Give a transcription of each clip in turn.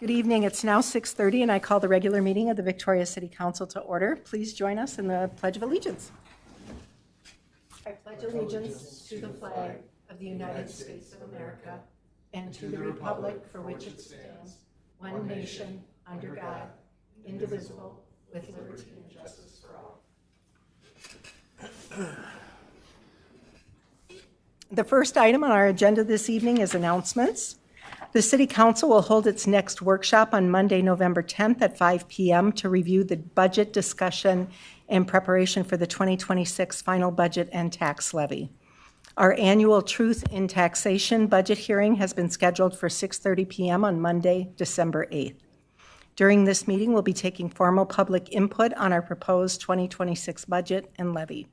Good evening. It's now 6:30, and I call the regular meeting of the Victoria City Council to order. Please join us in the Pledge of Allegiance. I pledge allegiance to the flag of the United States of America and to the republic for which it stands, one nation, under God, indivisible, with liberty and justice for all. The first item on our agenda this evening is announcements. The City Council will hold its next workshop on Monday, November 10th at 5 p.m. to review the budget discussion and preparation for the 2026 final budget and tax levy. Our annual Truth in Taxation budget hearing has been scheduled for 6:30 p.m. on Monday, December 8th. During this meeting, we'll be taking formal public input on our proposed 2026 budget and levy.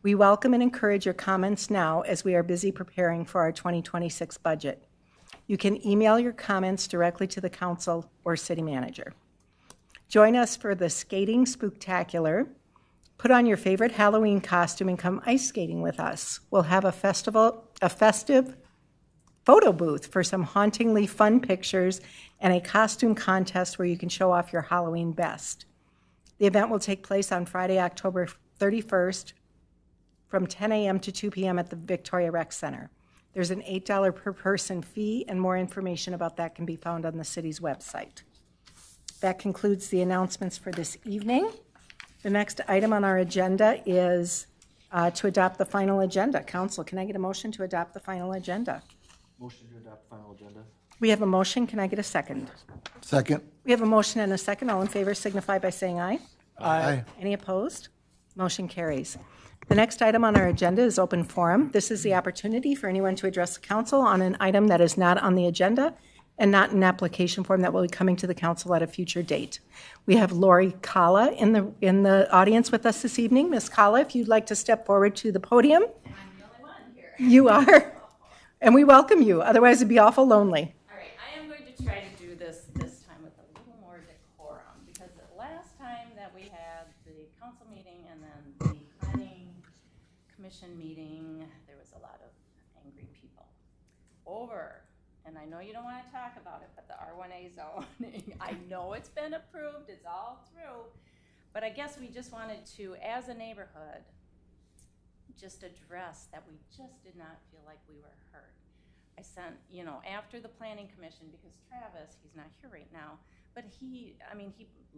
We welcome and encourage your comments now as we are busy preparing for our 2026 budget. You can email your comments directly to the council or city manager. Join us for the Skating Spooktacular. Put on your favorite Halloween costume and come ice skating with us. We'll have a festive photo booth for some hauntingly fun pictures and a costume contest where you can show off your Halloween best. The event will take place on Friday, October 31st from 10 a.m. to 2 p.m. at the Victoria Rec Center. There's an $8 per person fee, and more information about that can be found on the city's website. That concludes the announcements for this evening. The next item on our agenda is to adopt the final agenda. Council, can I get a motion to adopt the final agenda? Motion to adopt final agenda. We have a motion. Can I get a second? Second. We have a motion and a second. All in favor signify by saying aye. Aye. Any opposed? Motion carries. The next item on our agenda is open forum. This is the opportunity for anyone to address the council on an item that is not on the agenda and not an application form that will be coming to the council at a future date. We have Lori Kala in the audience with us this evening. Ms. Kala, if you'd like to step forward to the podium. I'm the only one here. You are. And we welcome you. Otherwise, it'd be awful lonely. All right, I am going to try to do this time with a little more decorum, because the last time that we had the council meeting and then the planning commission meeting, there was a lot of angry people over. And I know you don't want to talk about it, but the R1A zoning, I know it's been approved, it's all through, but I guess we just wanted to, as a neighborhood, just address that we just did not feel like we were heard. I sent, after the planning commission, because Travis, he's not here right now, but he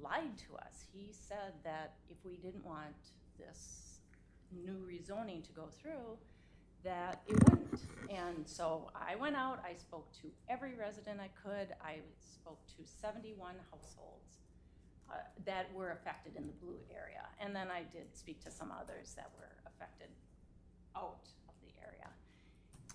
lied to us. He said that if we didn't want this new rezoning to go through, that it wouldn't. And so I went out, I spoke to every resident I could. I spoke to 71 households that were affected in the blue area. And then I did speak to some others that were affected out of the area.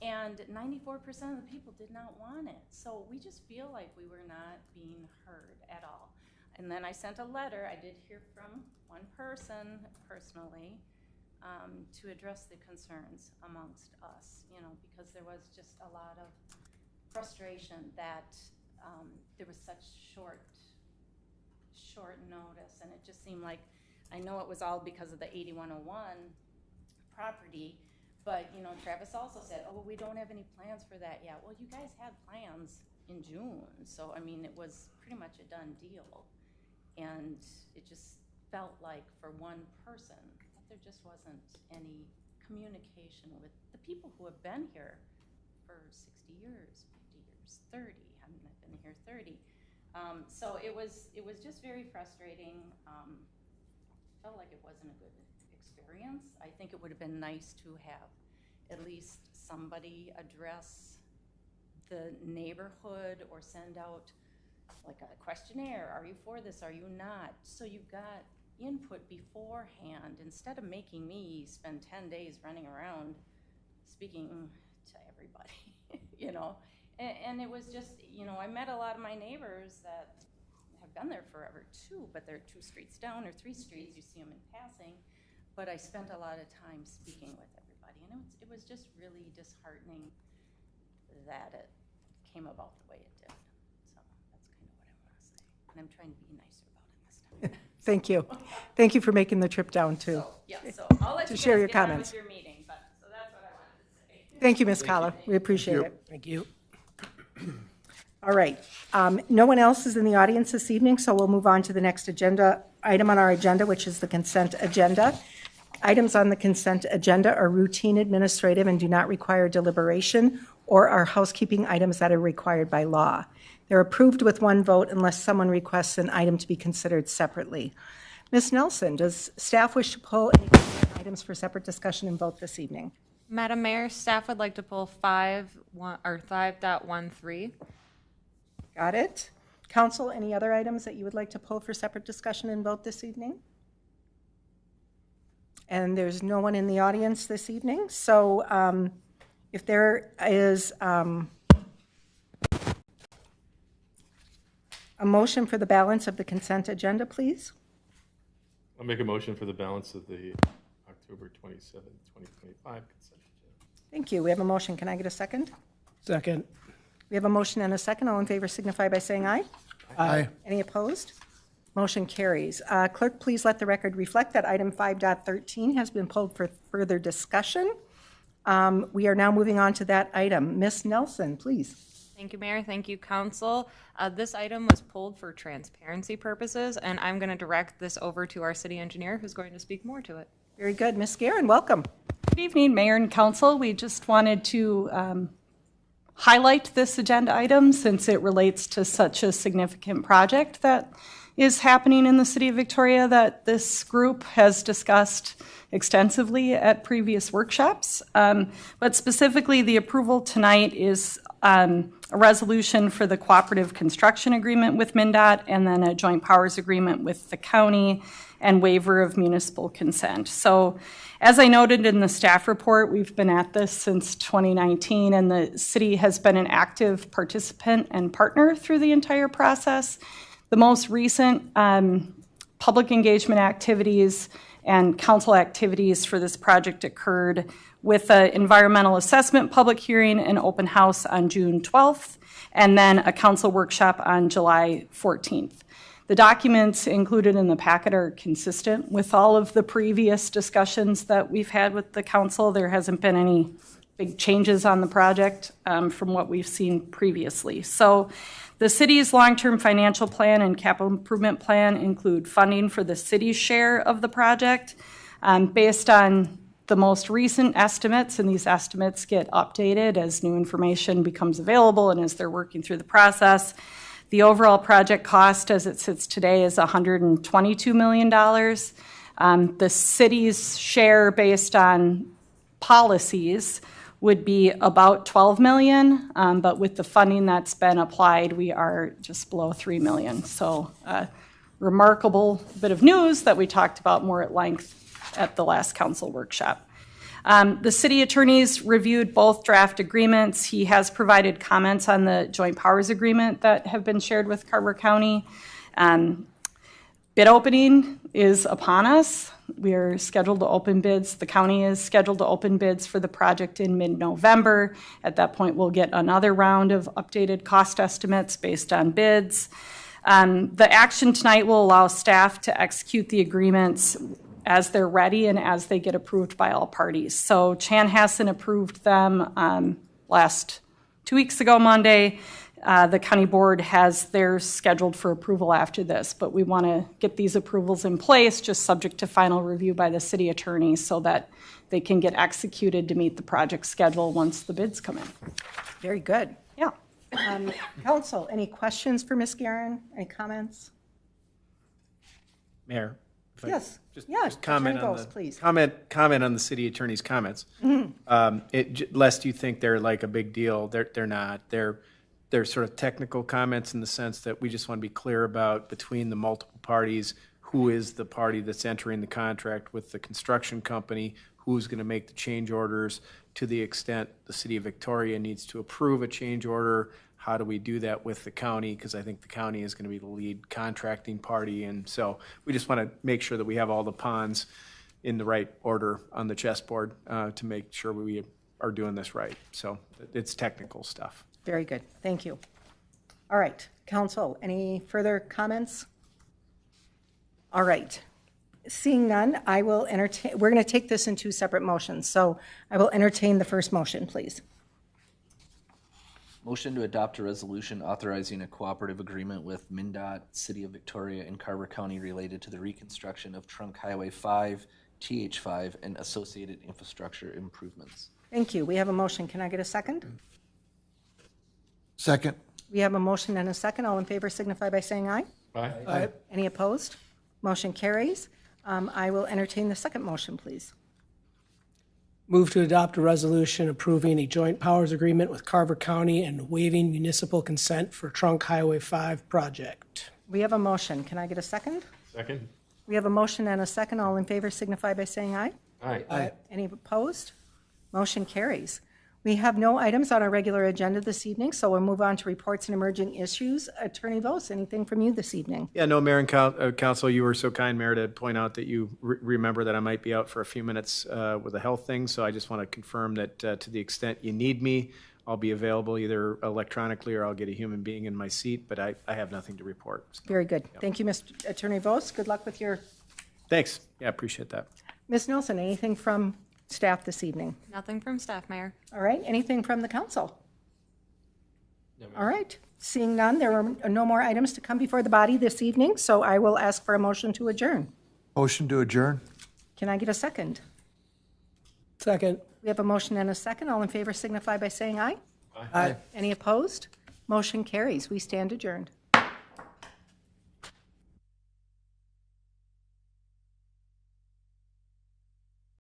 And 94% of the people did not want it. So we just feel like we were not being heard at all. And then I sent a letter. I did hear from one person personally to address the concerns amongst us, because there was just a lot of frustration that there was such short notice, and it just seemed like, I know it was all because of the 8101 property, but Travis also said, oh, we don't have any plans for that yet. Well, you guys had plans in June, so it was pretty much a done deal, and it just felt like for one person that there just wasn't any communication with the people who have been here for 60 years, 50 years, 30. I've been here 30. So it was just very frustrating. Felt like it wasn't a good experience. I think it would have been nice to have at least somebody address the neighborhood or send out like a questionnaire. Are you for this? Are you not? So you got input beforehand instead of making me spend 10 days running around speaking to everybody, And it was just, I met a lot of my neighbors that have been there forever too, but they're 2 streets down or 3 streets, you see them in passing. But I spent a lot of time speaking with everybody, and it was just really disheartening that it came about the way it did. So that's kind of what I want to say. And I'm trying to be nicer about it this time. Thank you. Thank you for making the trip down, too. So I'll let to you share guys your get on comments. with your meeting, but so that's what I wanted to say. Thank you, Ms. Kala. We appreciate it. Thank you. All right. No one else is in the audience this evening, so we'll move on to the next agenda item on our agenda, which is the consent agenda. Items on the consent agenda are routine administrative and do not require deliberation or are housekeeping items that are required by law. They're approved with one vote unless someone requests an item to be considered separately. Ms. Nelson, does staff wish to pull any items for separate discussion and vote this evening? Madam Mayor, staff would like to pull 5.13. Got it. Council, any other items that you would like to pull for separate discussion and vote this evening? And there's no one in the audience this evening, so if there is a motion for the balance of the consent agenda, please. I'll make a motion for the balance of the October 27, 2025 consent agenda. Thank you. We have a motion. Can I get a second? Second. We have a motion and a second. All in favor signify by saying aye. Aye. Any opposed? Motion carries. Clerk, please let the record reflect that item 5.13 has been pulled for further discussion. We are now moving on to that item. Ms. Nelson, please. Thank you, Mayor. Thank you, Council. This item was pulled for transparency purposes, and I'm going to direct this over to our city engineer, who's going to speak more to it. Very good. Ms. Guerin, welcome. Good evening, Mayor and Council. We just wanted to highlight this agenda item since it relates to such a significant project that is happening in the city of Victoria that this group has discussed extensively at previous workshops. But specifically, the approval tonight is a resolution for the cooperative construction agreement with MnDOT and then a joint powers agreement with the county and waiver of municipal consent. So as I noted in the staff report, we've been at this since 2019, and the city has been an active participant and partner through the entire process. The most recent public engagement activities and council activities for this project occurred with an environmental assessment public hearing and open house on June 12th, and then a council workshop on July 14th. The documents included in the packet are consistent with all of the previous discussions that we've had with the council. There hasn't been any big changes on the project from what we've seen previously. So the city's long-term financial plan and capital improvement plan include funding for the city's share of the project based on the most recent estimates, and these estimates get updated as new information becomes available and as they're working through the process. The overall project cost as it sits today is $122 million. The city's share based on policies would be about $12 million, but with the funding that's been applied, we are just below $3 million. So remarkable bit of news that we talked about more at length at the last council workshop. The city attorney's reviewed both draft agreements. He has provided comments on the joint powers agreement that have been shared with Carver County. Bid opening is upon us. We are scheduled to open bids. The county is scheduled to open bids for the project in mid-November. At that point, we'll get another round of updated cost estimates based on bids. The action tonight will allow staff to execute the agreements as they're ready and as they get approved by all parties. So Chanhassen approved them last 2 weeks ago, Monday. The county board has theirs scheduled for approval after this, but we want to get these approvals in place, just subject to final review by the city attorney so that they can get executed to meet the project schedule once the bids come in. Very good. Yeah. Council, any questions for Ms. Guerin? Any comments? Mayor? if I Yes. Just, Yeah, just comment Attorney on Bowles, the please. comment on the city attorney's comments. Lest you think they're like a big deal, they're not. They're sort of technical comments in the sense that we just want to be clear about between the multiple parties, who is the party that's entering the contract with the construction company, who's going to make the change orders, to the extent the city of Victoria needs to approve a change order. How do we do that with the county? Because I think the county is going to be the lead contracting party. And so we just want to make sure that we have all the pawns in the right order on the chessboard to make sure we are doing this right. So it's technical stuff. Very good. Thank you. All right. Council, any further comments? All right. Seeing none, I will entertain, we're going to take this in two separate motions. So I will entertain the first motion, please. Motion to adopt a resolution authorizing a cooperative agreement with MnDOT, City of Victoria, and Carver County related to the reconstruction of Trunk Highway 5, TH5, and associated infrastructure improvements. Thank you. We have a motion. Can I get a second? Second. We have a motion and a second. All in favor signify by saying aye. Aye. Aye. Any opposed? Motion carries. I will entertain the second motion, please. Move to adopt a resolution approving a joint powers agreement with Carver County and waiving municipal consent for Trunk Highway 5 project. We have a motion. Can I get a second? Second. We have a motion and a second. All in favor signify by saying aye. Aye. Aye. Any opposed? Motion carries. We have no items on our regular agenda this evening, so we'll move on to reports and emerging issues. Attorney Vos, anything from you this evening? Yeah, no, Mayor and Council, you were so kind, Mayor, to point out that you remember that I might be out for a few minutes with a health thing. So I just want to confirm that to the extent you need me, I'll be available either electronically or I'll get a human being in my seat, but I have nothing to report. So, Very good. Thank you, Mr. Attorney Vos. Good luck with your... thanks. Yeah, appreciate that. Ms. Nelson, anything from staff this evening? Nothing from staff, Mayor. All right, anything from the council? All right, seeing none, there are no more items to come before the body this evening, so I will ask for a motion to adjourn. Motion to adjourn. Can I get a second? Second. We have a motion and a second. All in favor signify by saying aye. Aye. Any opposed? Motion carries. We stand adjourned.